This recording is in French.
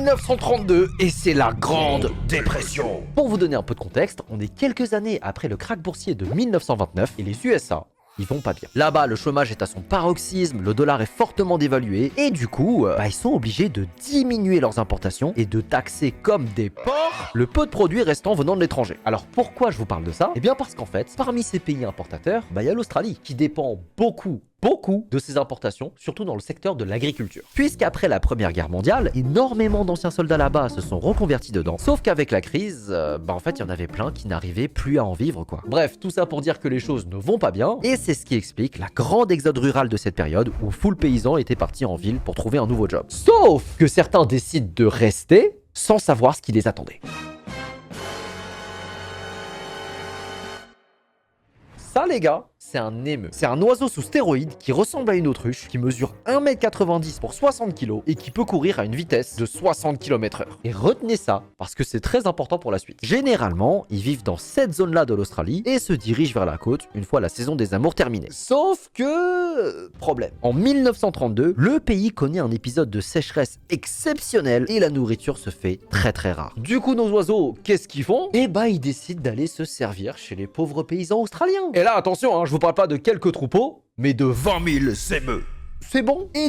1932 et c'est la Grande Dépression. Pour vous donner un peu de contexte, on est quelques années après le krach boursier de 1929 et les USA, ils vont pas bien. Là-bas, le chômage est à son paroxysme, le dollar est fortement dévalué et du coup, ils sont obligés de diminuer leurs importations et de taxer comme des porcs le peu de produits restants venant de l'étranger. Alors pourquoi je vous parle de ça? Eh bien parce qu'en fait, parmi ces pays importateurs, il y a l'Australie qui dépend beaucoup de ces importations, surtout dans le secteur de l'agriculture. Puisqu'après la Première Guerre mondiale, énormément d'anciens soldats là-bas se sont reconvertis dedans, sauf qu'avec la crise, en fait, il y en avait plein qui n'arrivaient plus à en vivre, quoi. Bref, tout ça pour dire que les choses ne vont pas bien, et c'est ce qui explique la grande exode rurale de cette période où full paysans étaient partis en ville pour trouver un nouveau job. Sauf que certains décident de rester sans savoir ce qui les attendait. Ça, les gars, c'est un émeu. C'est un oiseau sous stéroïdes qui ressemble à une autruche, qui mesure 1,90 m pour 60 kg et qui peut courir à une vitesse de 60 km/h. Et retenez ça, parce que c'est très important pour la suite. Généralement, ils vivent dans cette zone-là de l'Australie et se dirigent vers la côte une fois la saison des amours terminée. Sauf que... problème. En 1932, le pays connaît un épisode de sécheresse exceptionnel et la nourriture se fait très rare. Du coup, nos oiseaux, qu'est-ce qu'ils font? Eh ben, ils décident d'aller se servir chez les pauvres paysans australiens. Et là, attention, je vous parle pas de quelques troupeaux, mais de 20 000 émeus. C'est bon? Et